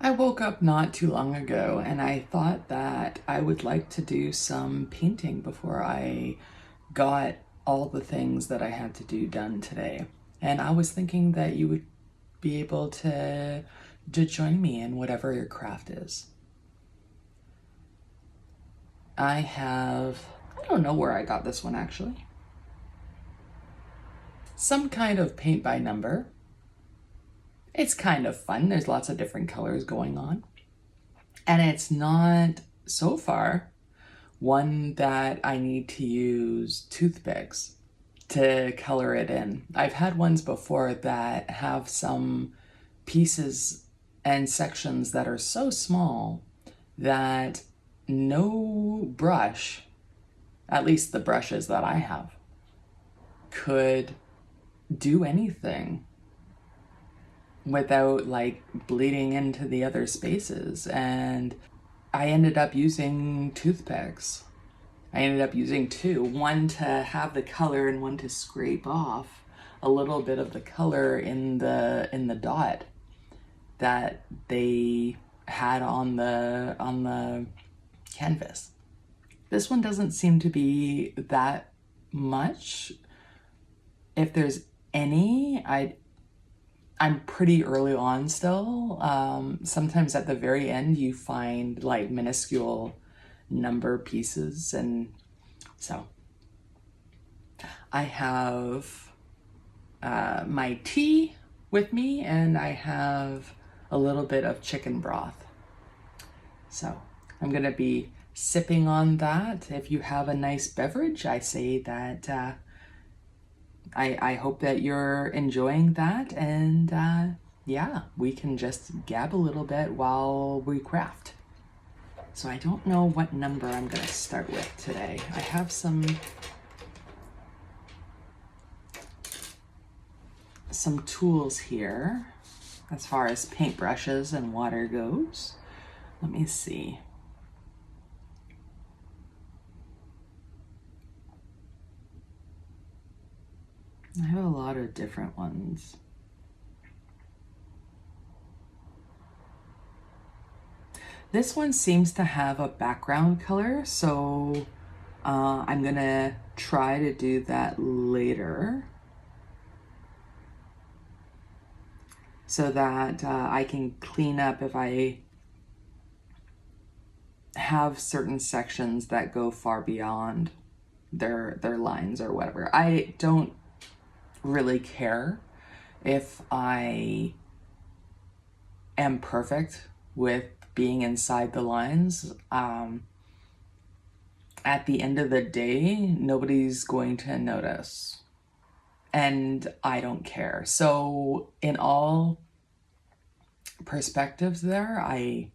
I woke up not too long ago and I thought that I would like to do some painting before I got all the things that I had to do done today. And I was thinking that you would be able to join me in whatever your craft is. I don't know where I got this one actually. Some kind of paint by number. It's kind of fun. There's lots of different colors going on. And it's not, so far, one that I need to use toothpicks to color it in. I've had ones before that have some pieces and sections that are so small that no brush, at least the brushes that I have, could do anything without like bleeding into the other spaces. And I ended up using toothpicks. I ended up using two, one to have the color and one to scrape off a little bit of the color in the dot that they had on the canvas. This one doesn't seem to be that much. If there's any, I'm pretty early on still. Sometimes at the very end you find like minuscule number pieces, and so I have my tea with me and I have a little bit of chicken broth. So I'm gonna be sipping on that. If you have a nice beverage, I say that I hope that you're enjoying that, and yeah, we can just gab a little bit while we craft. So I don't know what number I'm gonna start with today. I have some tools here as far as paintbrushes and water goes. Let me see. I have a lot of different ones. This one seems to have a background color, so I'm gonna try to do that later so that I can clean up if I have certain sections that go far beyond their lines or whatever. I don't really care if I am perfect with being inside the lines. At the end of the day, nobody's going to notice, and I don't care. So in all perspectives there, I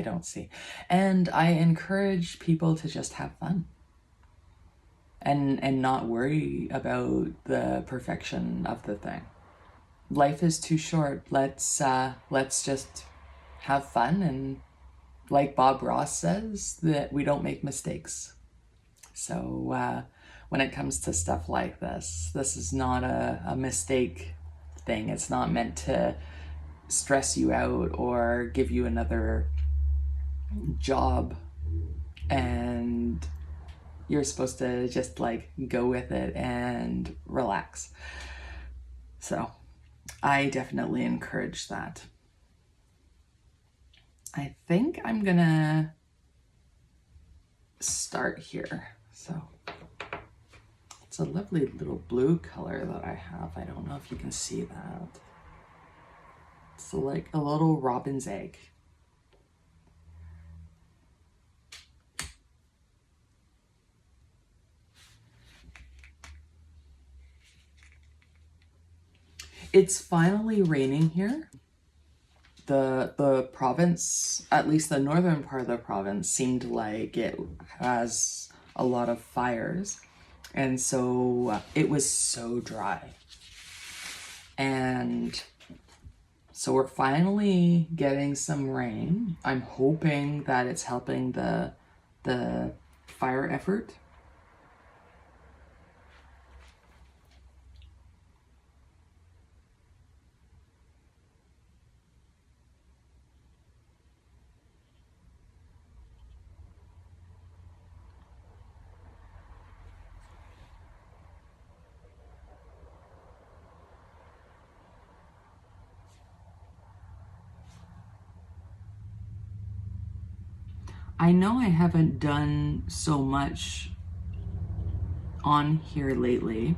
don't see. And I encourage people to just have fun and not worry about the perfection of the thing. Life is too short. Let's just have fun, and like Bob Ross says, that we don't make mistakes. So when it comes to stuff like this is not a mistake thing. It's not meant to stress you out or give you another job, and you're supposed to just like go with it and relax. So I definitely encourage that. I think I'm gonna start here. So it's a lovely little blue color that I have. I don't know if you can see that. It's like a little robin's egg. It's finally raining here. The province, at least the northern part of the province, seemed like it has a lot of fires. And so it was so dry. And so we're finally getting some rain. I'm hoping that it's helping the fire effort. I know I haven't done so much on here lately.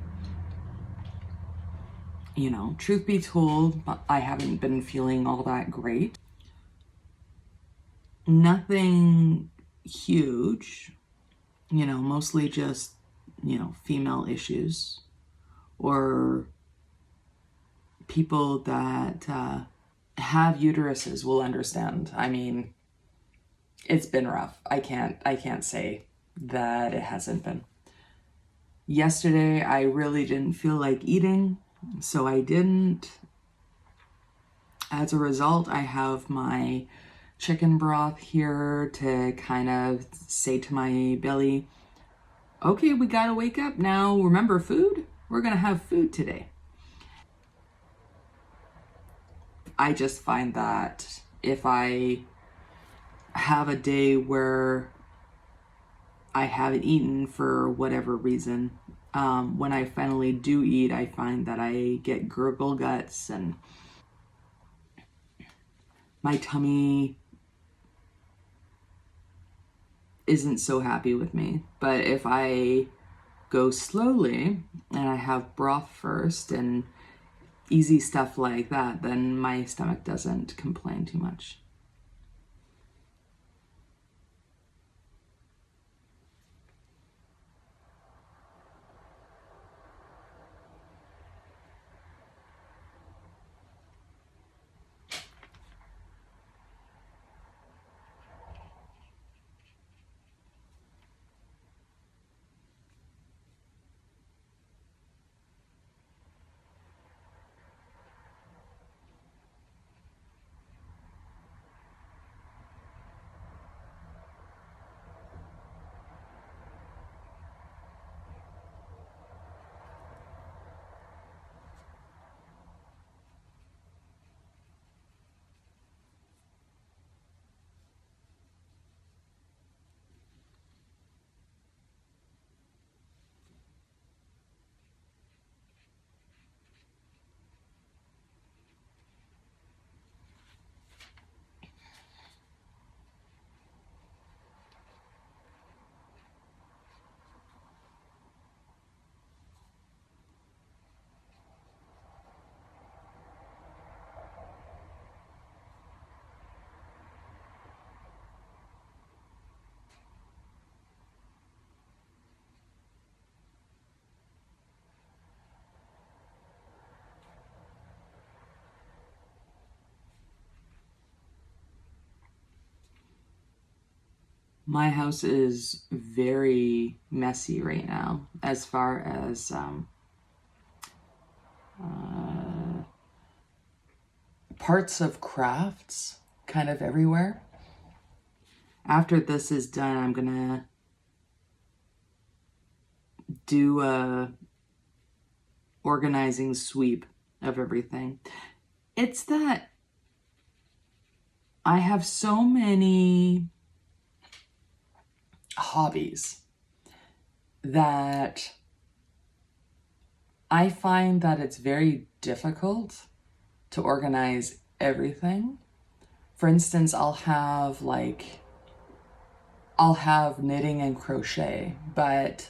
You know, truth be told, I haven't been feeling all that great. Nothing huge, you know, mostly just, you know, female issues or people that have uteruses will understand. I mean, it's been rough. I can't say that it hasn't been. Yesterday, I really didn't feel like eating, so I didn't. As a result, I have my chicken broth here to kind of say to my belly, okay, we gotta wake up now. Remember food? We're gonna have food today. I just find that if I have a day where I haven't eaten for whatever reason, when I finally do eat, I find that I get gurgle guts and my tummy isn't so happy with me. But if I go slowly and I have broth first and easy stuff like that, then my stomach doesn't complain too much. My house is very messy right now as far as parts of crafts kind of everywhere. After this is done, I'm gonna do a organizing sweep of everything. It's that I have so many hobbies that I find that it's very difficult to organize everything. For instance, I'll have knitting and crochet, but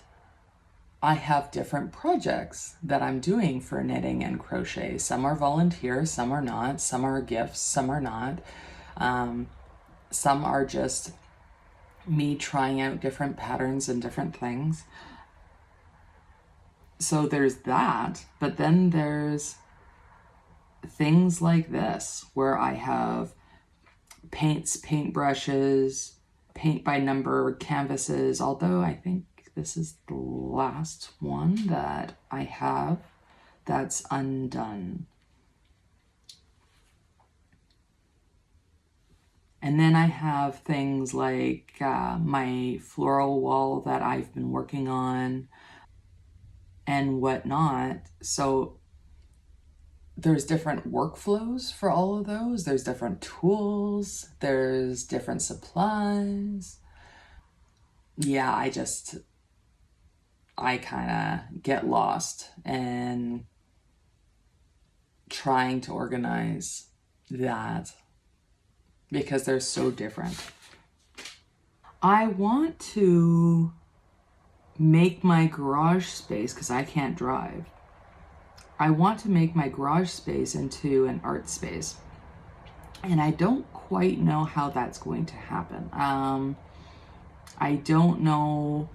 I have different projects that I'm doing for knitting and crochet. Some are volunteer, some are not, some are gifts, some are not. Some are just me trying out different patterns and different things. So there's that, but then there's things like this where I have paints, paintbrushes, paint by number canvases, although I think this is the last one that I have that's undone. And then I have things like my floral wall that I've been working on and whatnot. So there's different workflows for all of those. There's different tools. There's different supplies. Yeah, I kind of get lost in trying to organize that because they're so different. I want to make my garage space, because I can't drive. I want to make my garage space into an art space. And I don't quite know how that's going to happen. I don't know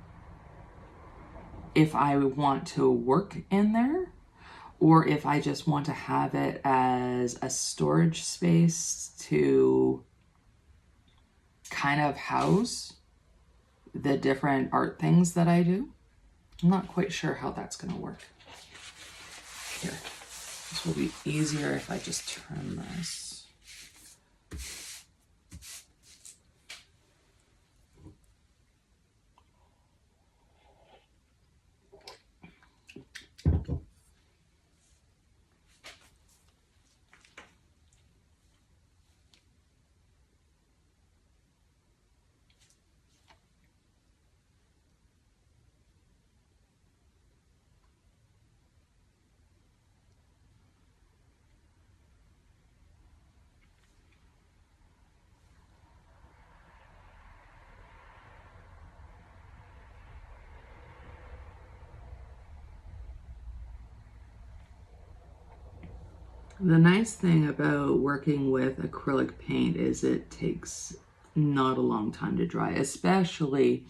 if I want to work in there or if I just want to have it as a storage space to kind of house the different art things that I do. I'm not quite sure how that's going to work. Here, this will be easier if I just turn this. The nice thing about working with acrylic paint is it takes not a long time to dry, especially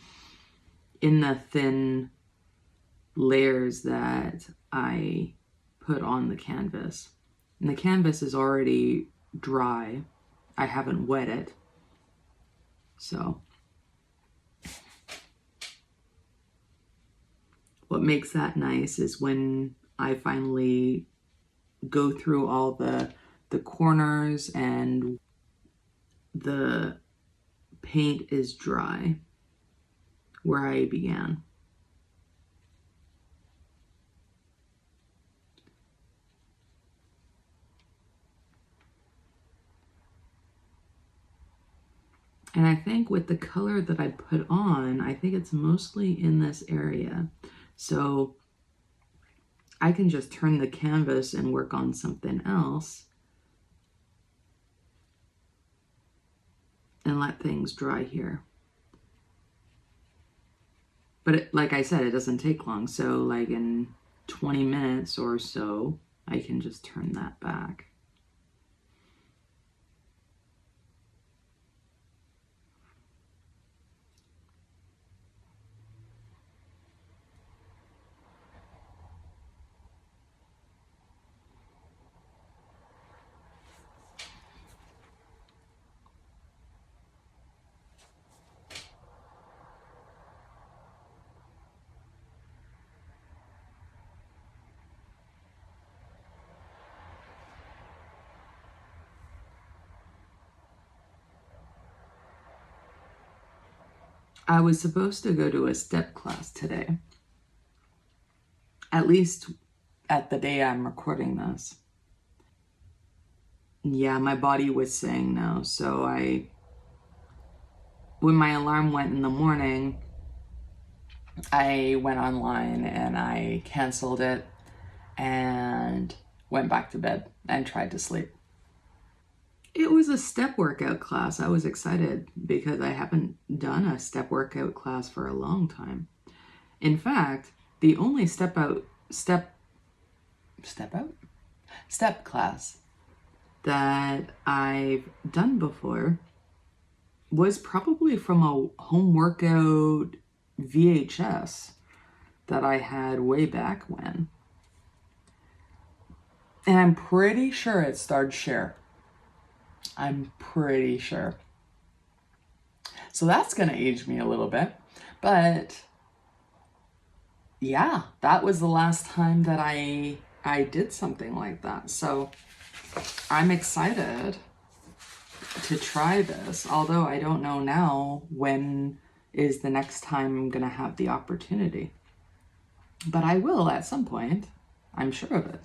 in the thin layers that I put on the canvas. And the canvas is already dry. I haven't wet it. So what makes that nice is when I finally go through all the corners and the paint is dry where I began. And I think with the color that I put on, I think it's mostly in this area. So I can just turn the canvas and work on something else and let things dry here. But like I said, it doesn't take long. So like in 20 minutes or so, I can just turn that back. I was supposed to go to a step class today. At least at the day I'm recording this. Yeah, my body was saying no. So when my alarm went in the morning, I went online and I canceled it and went back to bed and tried to sleep. It was a step workout class. I was excited because I haven't done a step workout class for a long time. In fact, the only step class that I've done before was probably from a home workout VHS that I had way back when. And I'm pretty sure it starred Cher. I'm pretty sure. So that's going to age me a little bit. But yeah, that was the last time that I did something like that. So I'm excited to try this, although I don't know now when is the next time I'm going to have the opportunity. But I will at some point. I'm sure of it.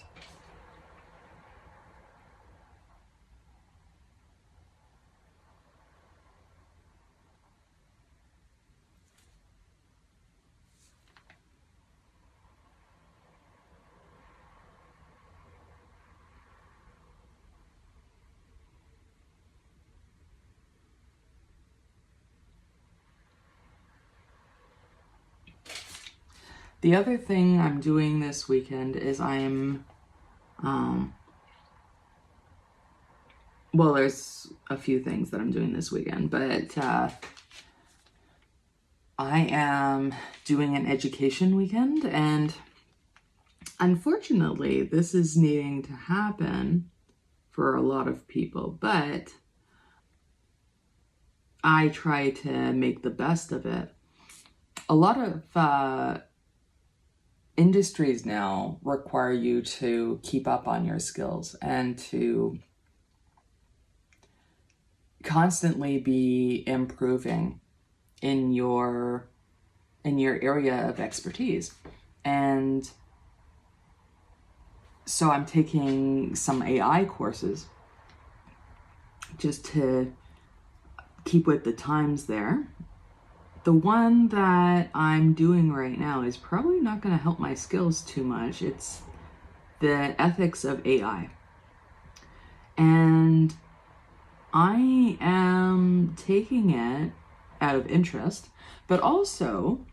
The other thing I'm doing this weekend is well, there's a few things that I'm doing this weekend, but I am doing an education weekend, and unfortunately, this is needing to happen for a lot of people, but I try to make the best of it. A lot of industries now require you to keep up on your skills and to constantly be improving in your area of expertise. And so I'm taking some AI courses just to keep with the times there. The one that I'm doing right now is probably not going to help my skills too much. It's the ethics of AI. And I am taking it out of interest, but also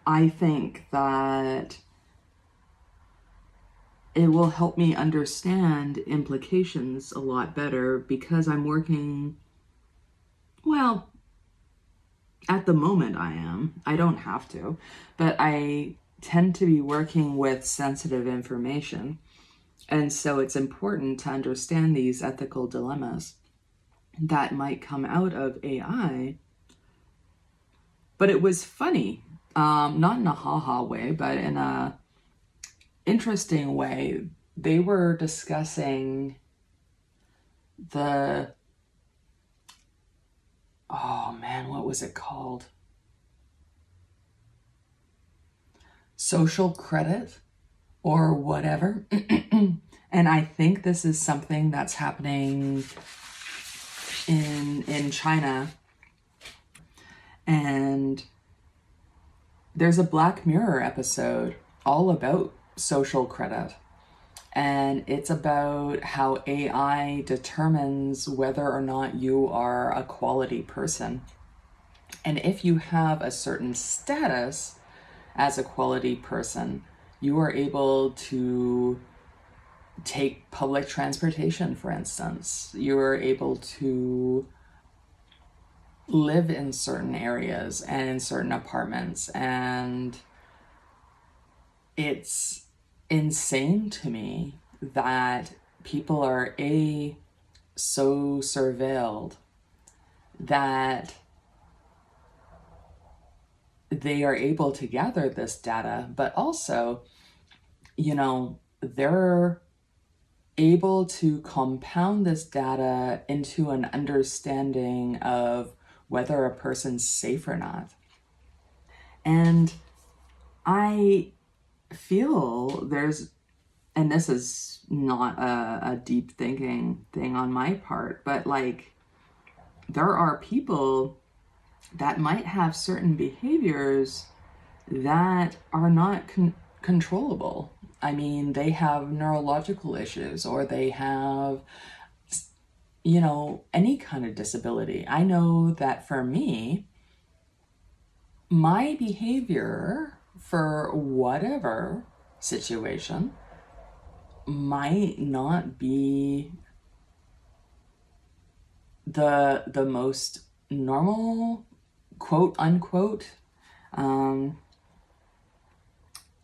I think that it will help me understand implications a lot better because I'm working, well, at the moment I am. I don't have to, but I tend to be working with sensitive information. And so it's important to understand these ethical dilemmas that might come out of AI. But it was funny, not in a ha-ha way, but in a interesting way. They were discussing what was it called? Social credit or whatever. And I think this is something that's happening in China. And there's a Black Mirror episode all about social credit. And it's about how AI determines whether or not you are a quality person. And if you have a certain status as a quality person, you are able to take public transportation, for instance. You are able to live in certain areas and in certain apartments. And it's insane to me that people are so surveilled that they are able to gather this data, but also, they're able to compound this data into an understanding of whether a person's safe or not. And I feel and this is not a deep thinking thing on my part, but there are people that might have certain behaviors that are not controllable. I mean, they have neurological issues, or they have, any kind of disability. I know that for me, my behavior for whatever situation might not be the most normal, quote unquote.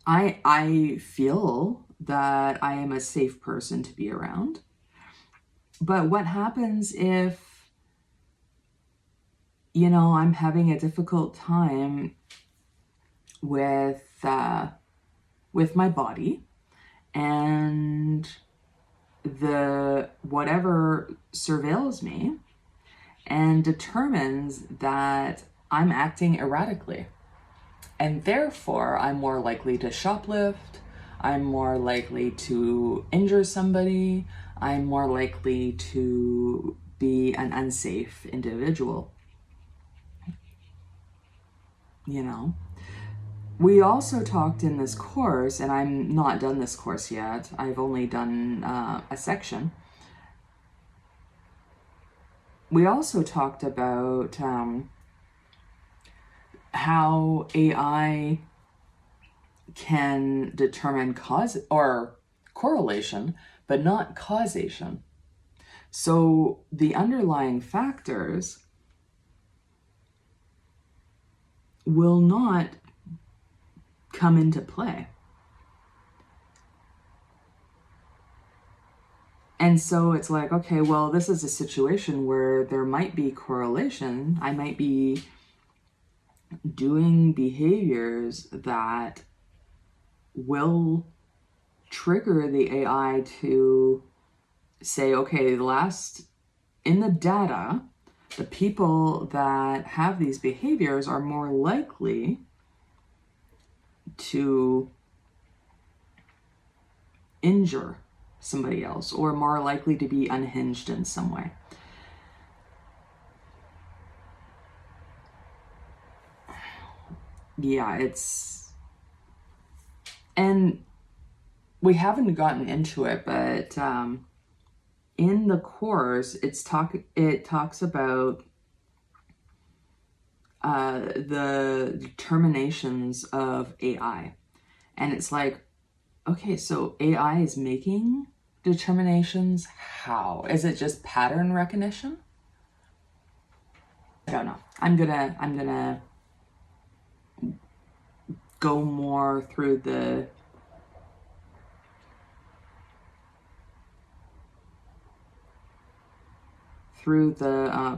I feel that I am a safe person to be around. But what happens if, I'm having a difficult time with my body, and the whatever surveils me and determines that I'm acting erratically. And therefore, I'm more likely to shoplift, I'm more likely to injure somebody, I'm more likely to be an unsafe individual. We also talked in this course, and I'm not done this course yet, I've only done a section. We also talked about how AI can determine cause or correlation, but not causation. So the underlying factors will not come into play. And so it's like, okay, well, this is a situation where there might be correlation. I might be doing behaviors that will trigger the AI to say, okay, in the data, the people that have these behaviors are more likely to injure somebody else or more likely to be unhinged in some way. Yeah, and we haven't gotten into it, but in the course, it talks about the determinations of AI. And it's like, okay, so AI is making determinations. How? Is it just pattern recognition? I don't know. I'm gonna go more through the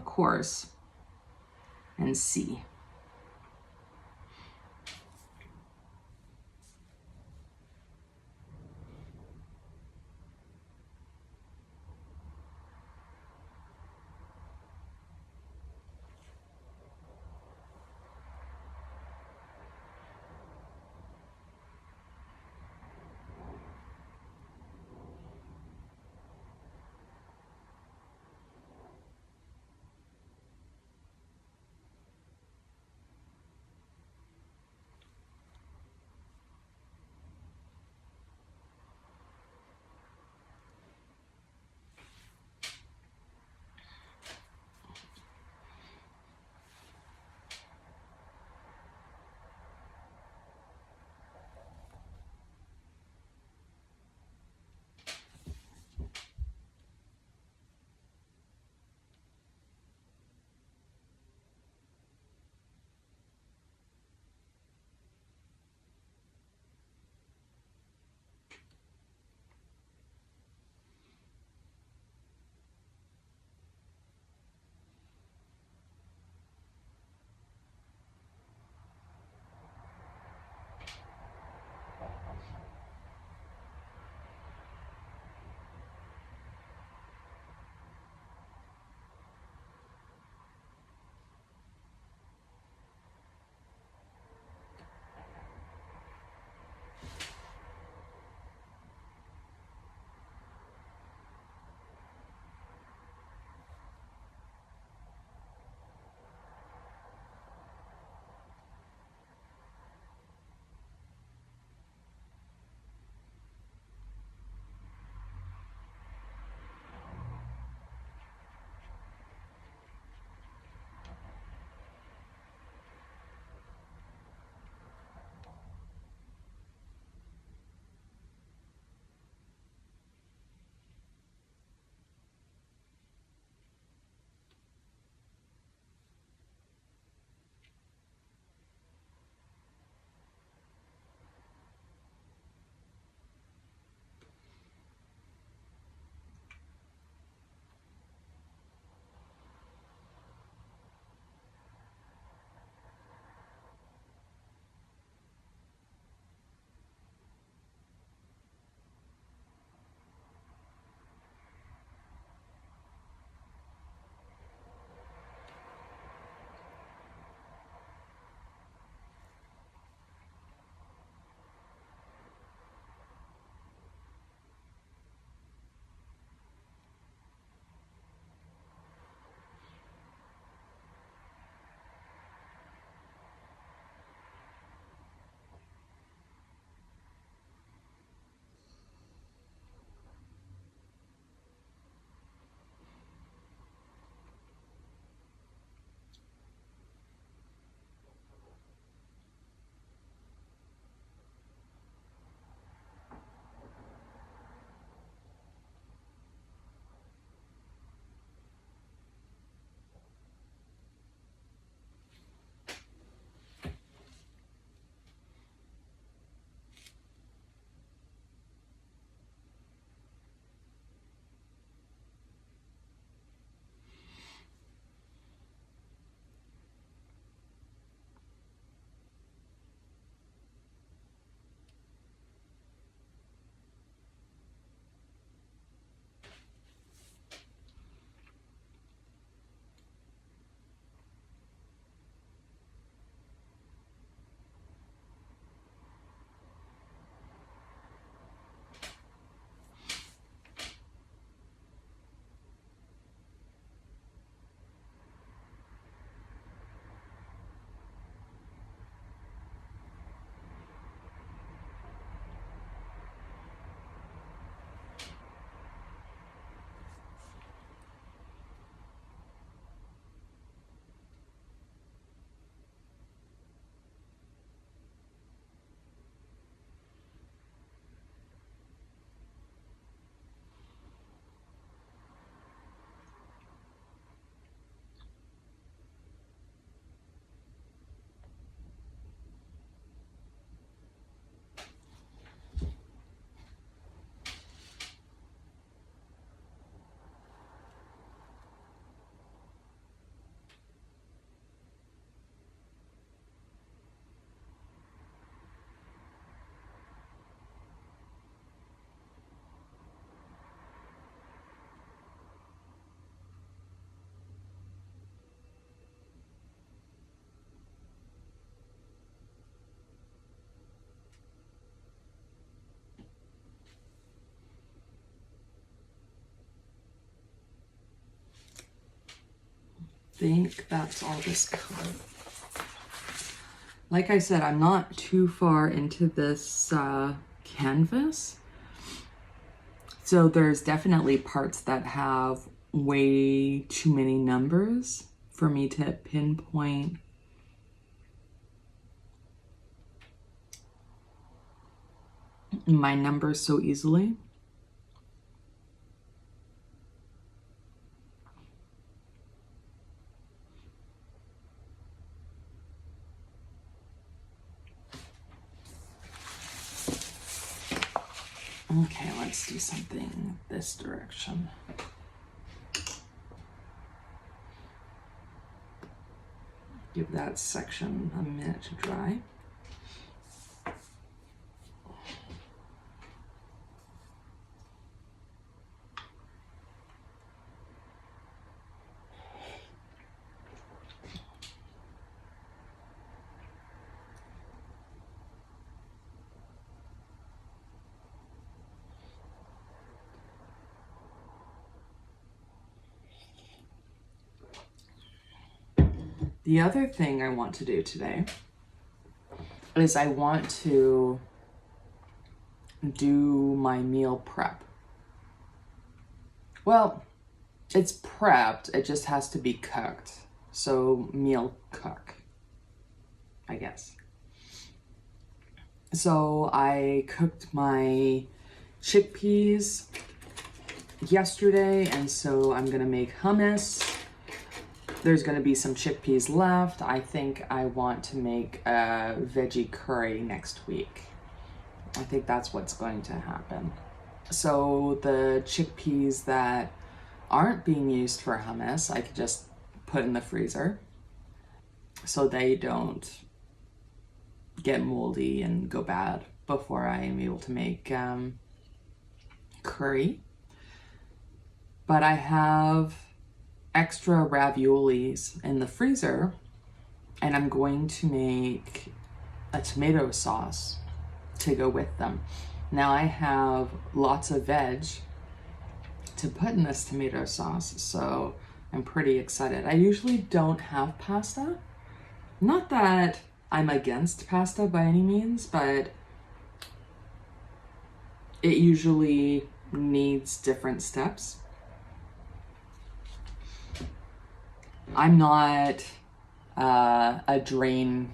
course and see. think that's all this color. Like I said, I'm not too far into this canvas. So there's definitely parts that have way too many numbers for me to pinpoint my numbers so easily. Okay, let's do something this direction. Give that section a minute to dry. The other thing I want to do today is I want to do my meal prep. Well, it's prepped, it just has to be cooked. So meal cook, I guess. So I cooked my chickpeas yesterday, and so I'm gonna make hummus. There's gonna be some chickpeas left. I think I want to make a veggie curry next week. I think that's what's going to happen. So the chickpeas that aren't being used for hummus, I could just put in the freezer so they don't get moldy and go bad before I am able to make curry. But I have extra raviolis in the freezer, and I'm going to make a tomato sauce to go with them. Now I have lots of veg to put in this tomato sauce, so I'm pretty excited. I usually don't have pasta. Not that I'm against pasta by any means, but it usually needs different steps. I'm not a drain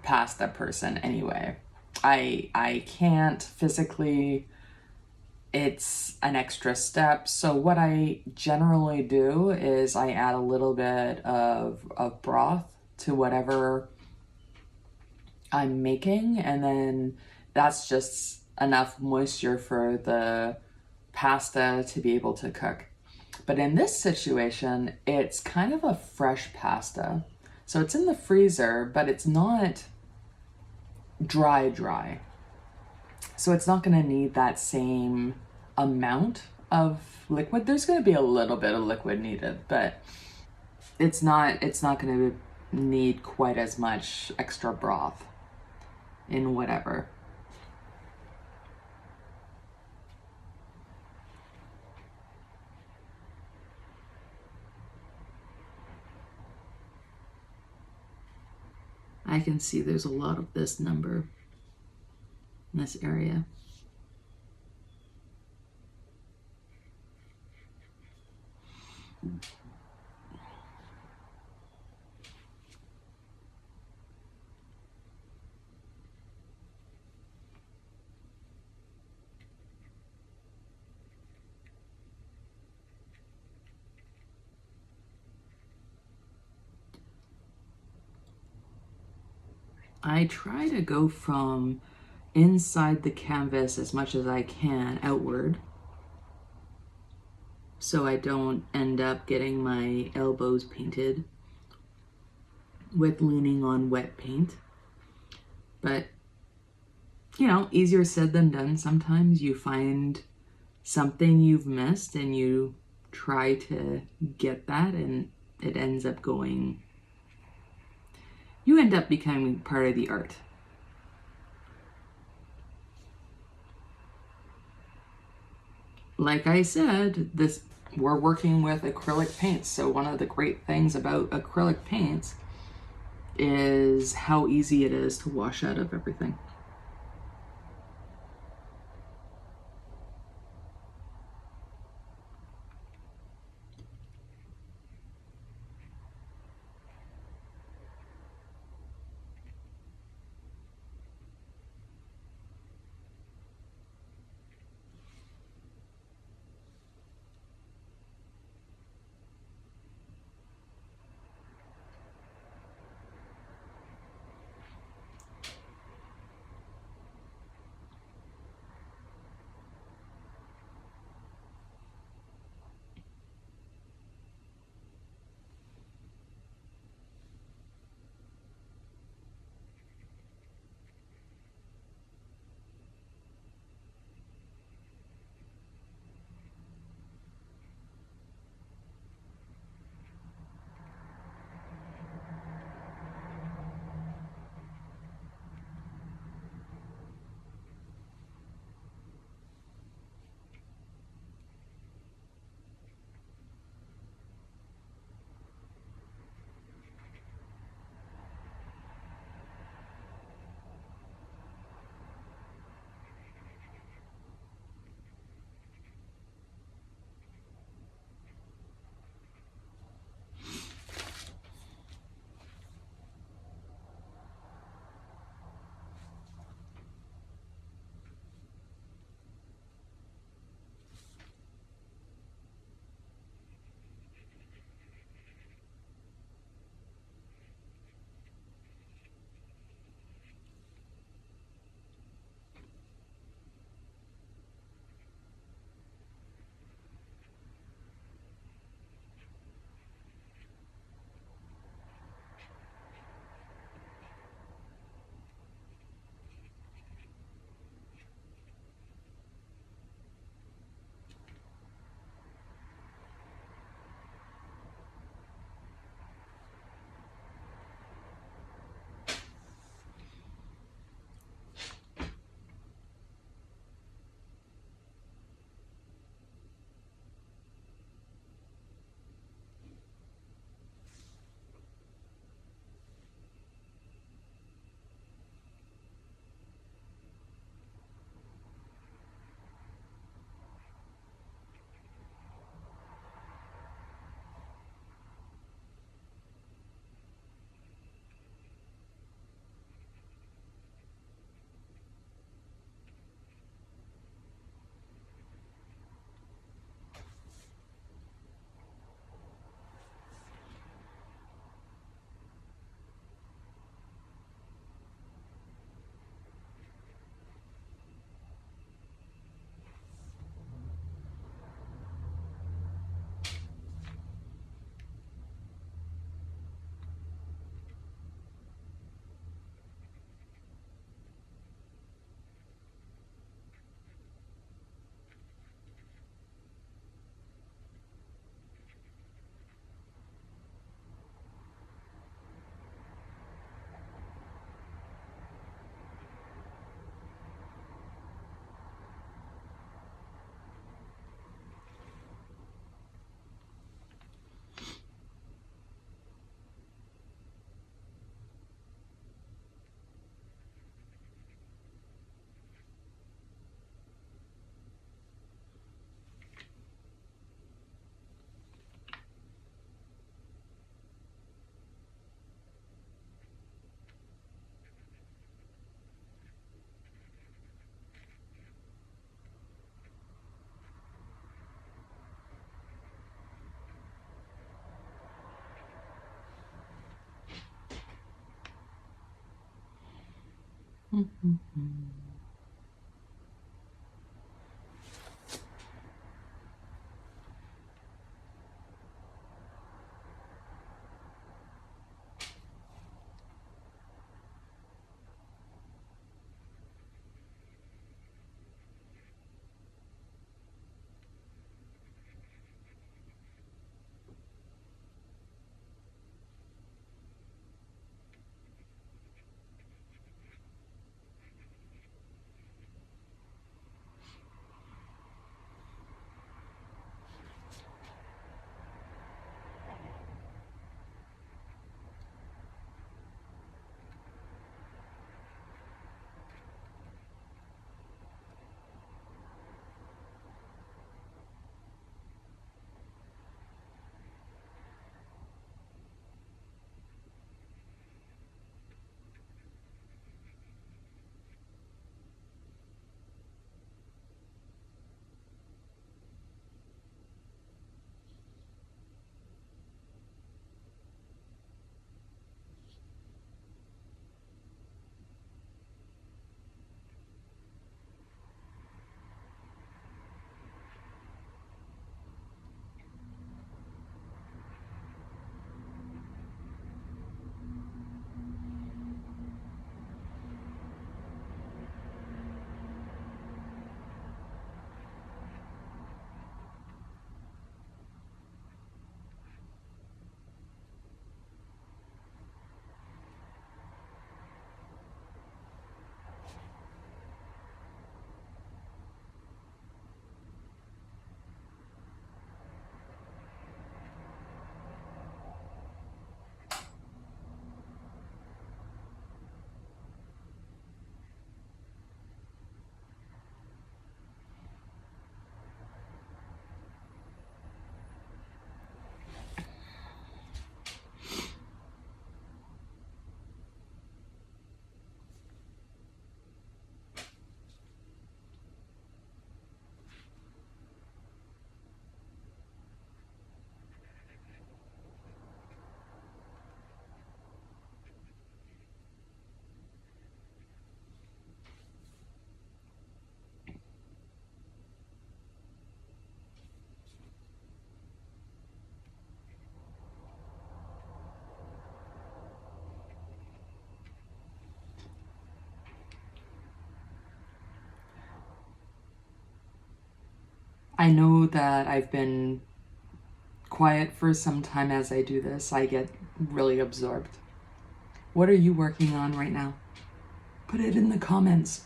pasta person anyway. I can't physically. It's an extra step. So what I generally do is I add a little bit of broth to whatever I'm making, and then that's just enough moisture for the pasta to be able to cook. But in this situation, it's kind of a fresh pasta. So it's in the freezer, but it's not dry. So it's not gonna need that same amount of liquid. There's gonna be a little bit of liquid needed, but it's not gonna need quite as much extra broth in whatever. I can see there's a lot of this number in this area. I try to go from inside the canvas as much as I can outward, so I don't end up getting my elbows painted with leaning on wet paint. But, you know, easier said than done. Sometimes you find something you've missed and you try to get that, and it ends up going, you end up becoming part of the art. Like I said, this we're working with acrylic paints. So one of the great things about acrylic paints is how easy it is to wash out of everything. I know that I've been quiet for some time as I do this. I get really absorbed. What are you working on right now? Put it in the comments.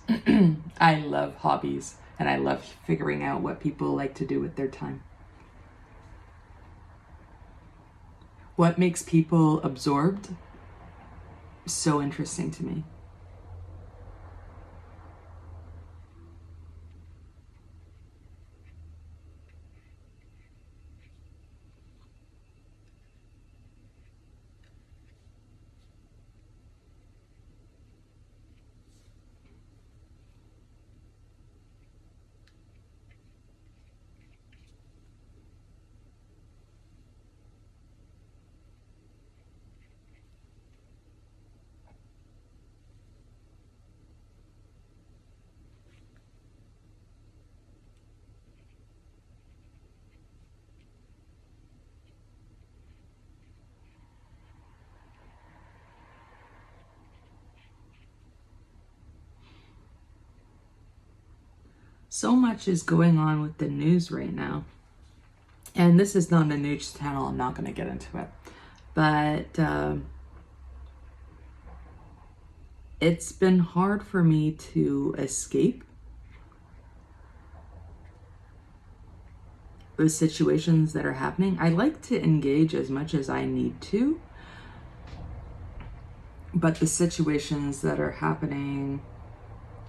I love hobbies and I love figuring out what people like to do with their time. What makes people absorbed? So interesting to me. So much is going on with the news right now. And this is not a news channel, I'm not going to get into it. But it's been hard for me to escape the situations that are happening. I like to engage as much as I need to, but the situations that are happening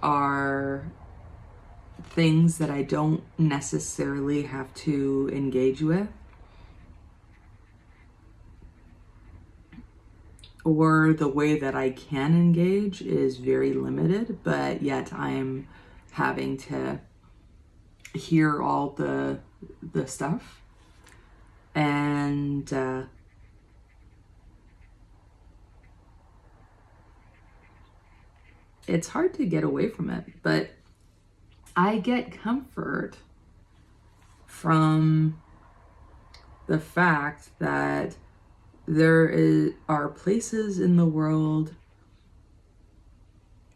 are things that I don't necessarily have to engage with, or the way that I can engage is very limited, but yet I'm having to hear all the stuff. And it's hard to get away from it, but I get comfort from the fact that are places in the world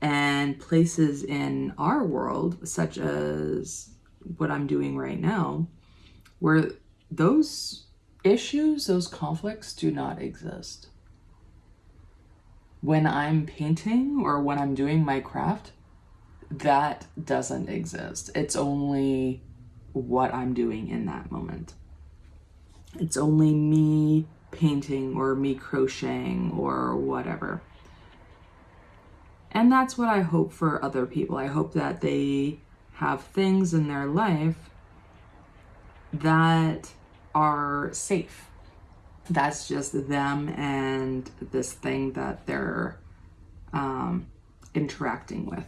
and places in our world, such as what I'm doing right now, where those issues, those conflicts do not exist. When I'm painting or when I'm doing my craft, that doesn't exist. It's only what I'm doing in that moment. It's only me painting or me crocheting or whatever. And that's what I hope for other people. I hope that they have things in their life that are safe. That's just them and this thing that they're interacting with.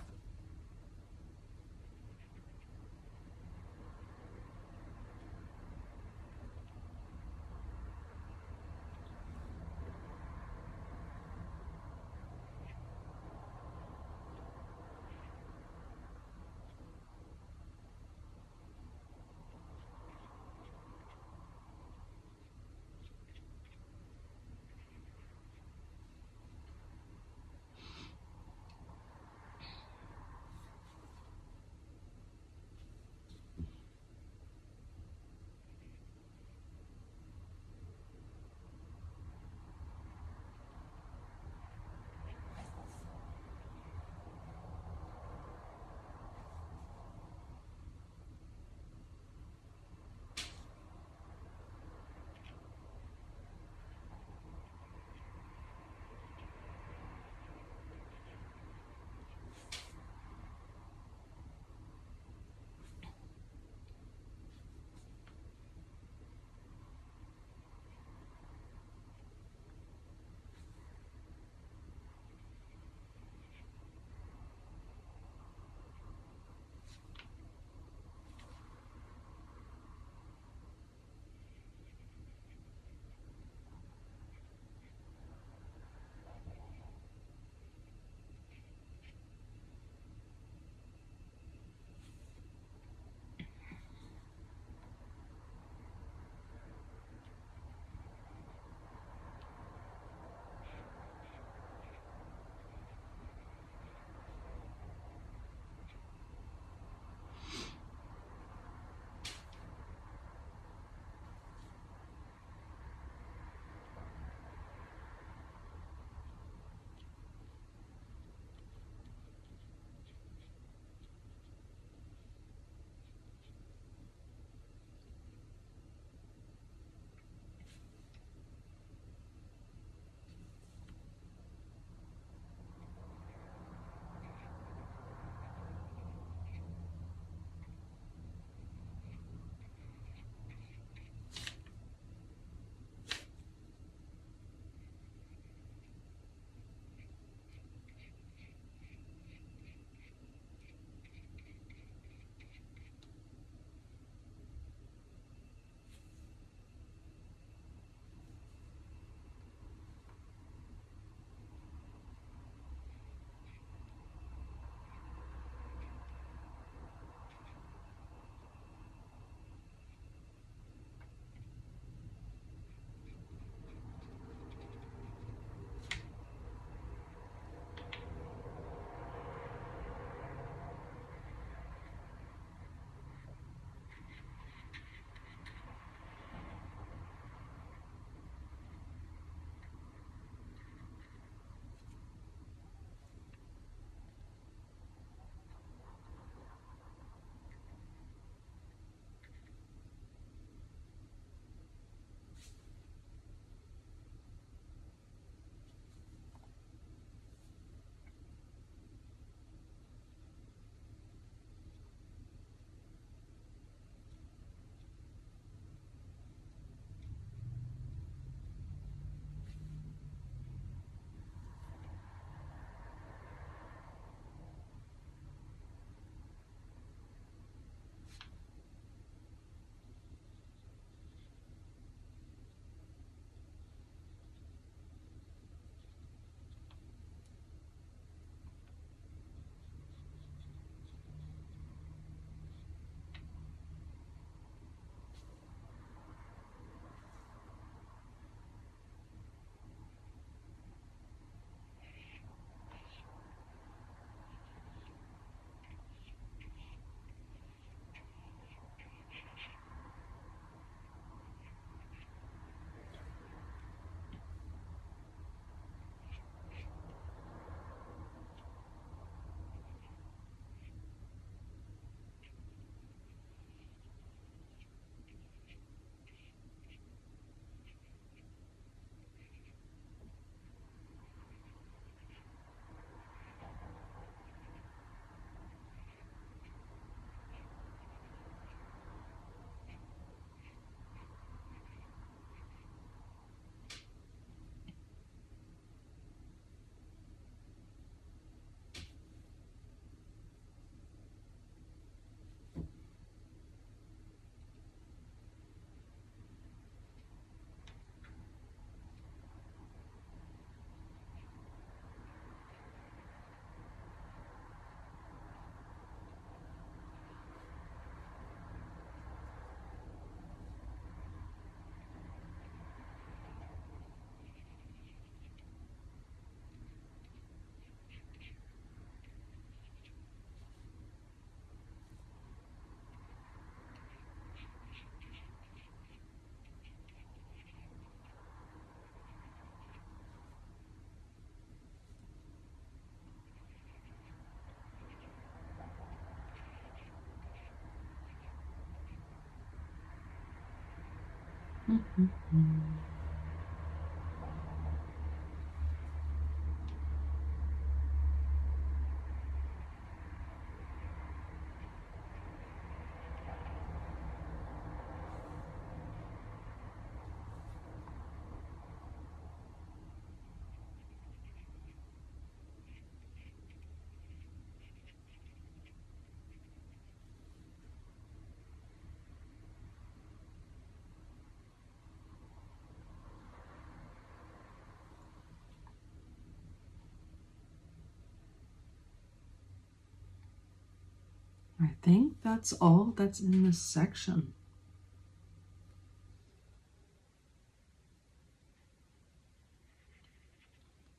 I think that's all that's in this section.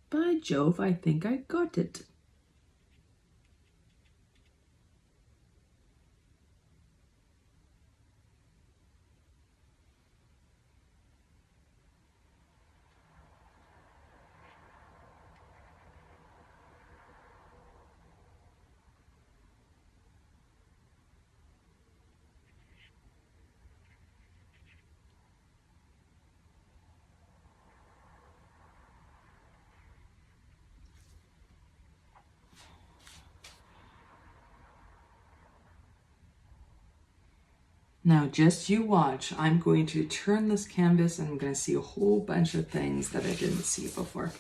By Jove, I think I got it. Now just you watch. I'm going to turn this canvas and I'm going to see a whole bunch of things that I didn't see before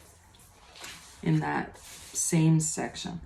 in that same section.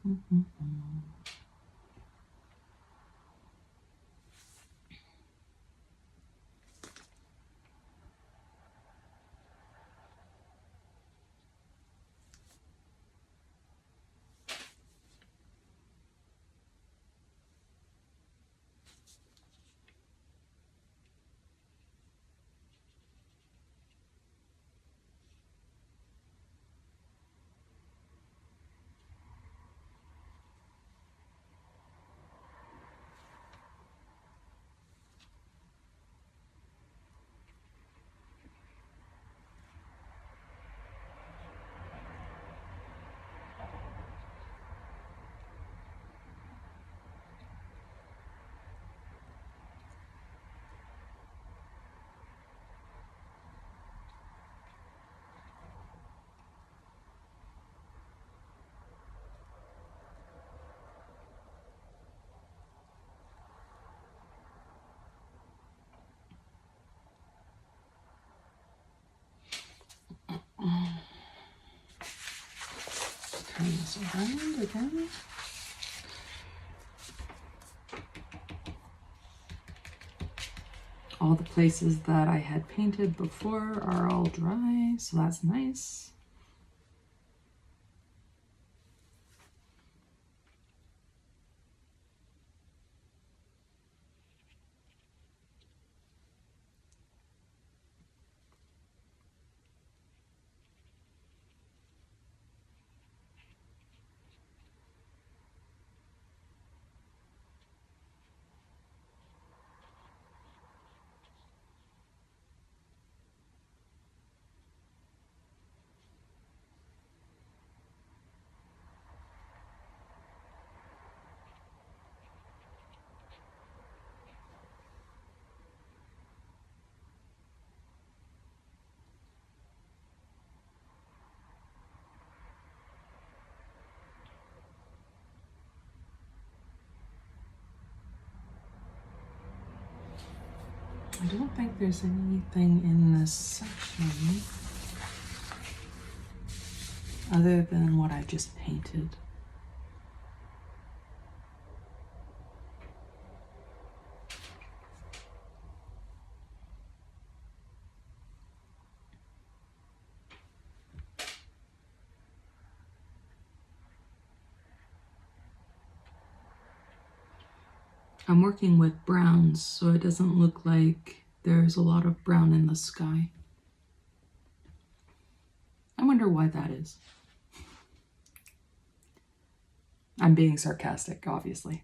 Turn this around again. All the places that I had painted before are all dry, so that's nice. I don't think there's anything in this section other than what I just painted. I'm working with browns, so it doesn't look like there's a lot of brown in the sky. I wonder why that is. I'm being sarcastic, obviously.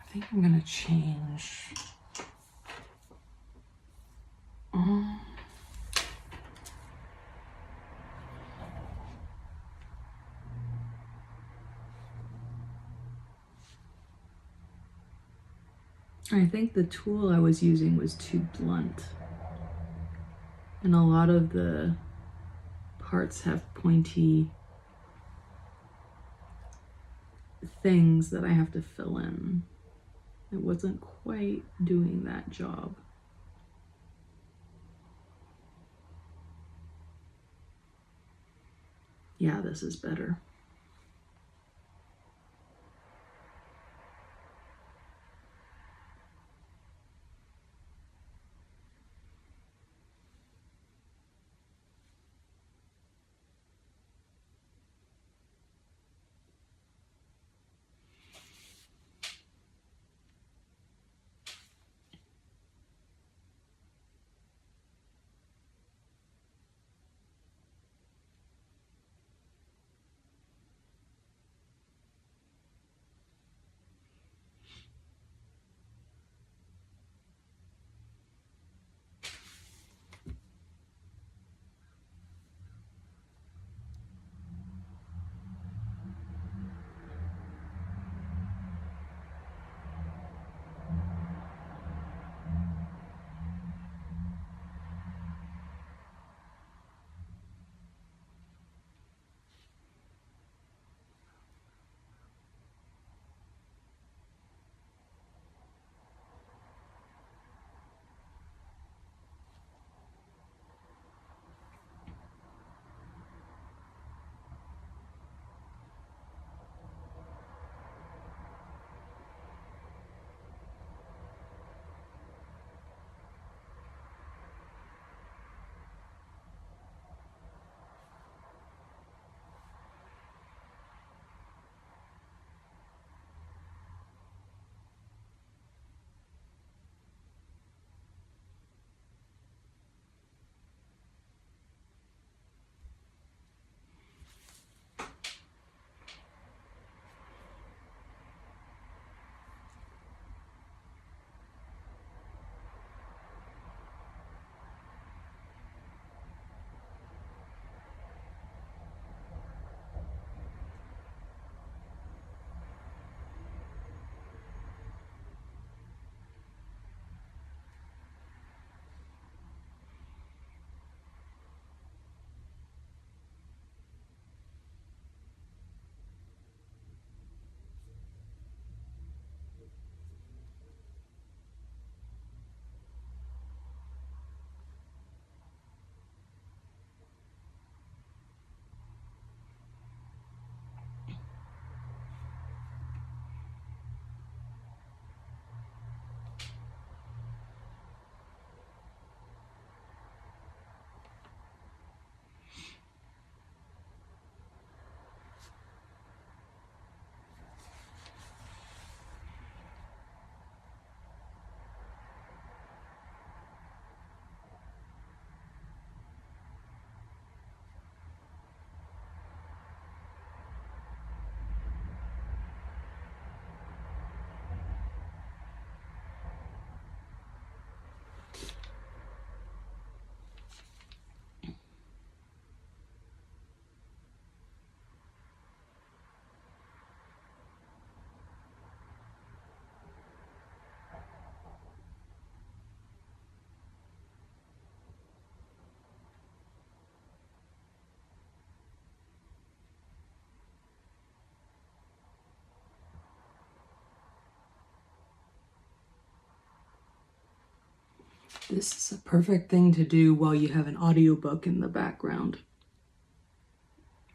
I think I'm gonna change. I think the tool I was using was too blunt. And a lot of the parts have pointy things that I have to fill in. It wasn't quite doing that job. Yeah, this is better. This is a perfect thing to do while you have an audiobook in the background.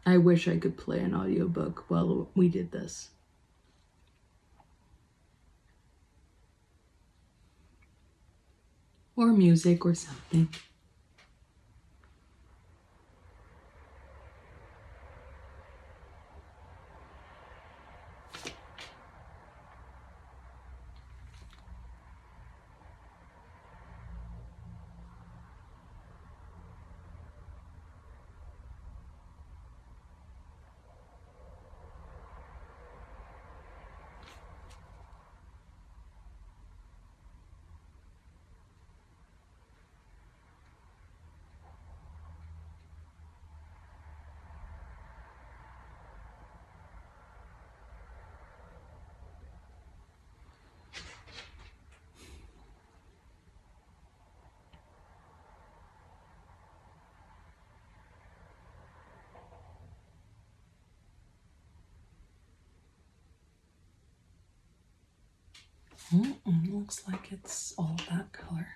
I wish I could play an audiobook while we did this. Or music or something. Looks like it's all that color.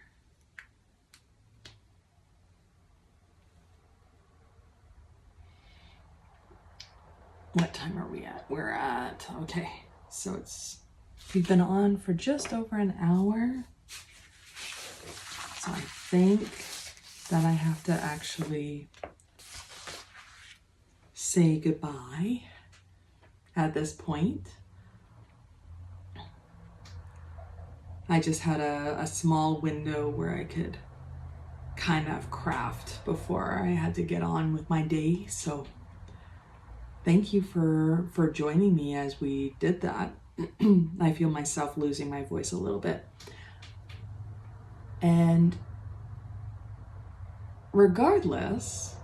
What time are we at? We're at, okay, so we've been on for just over an hour. So I think that I have to actually say goodbye at this point. I just had a small window where I could kind of craft before I had to get on with my day. So thank you for joining me as we did that. I feel myself losing my voice a little bit. And regardless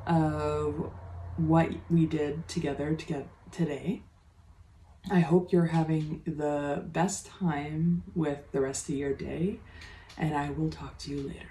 of what we did together today, I hope you're having the best time with the rest of your day, and I will talk to you later.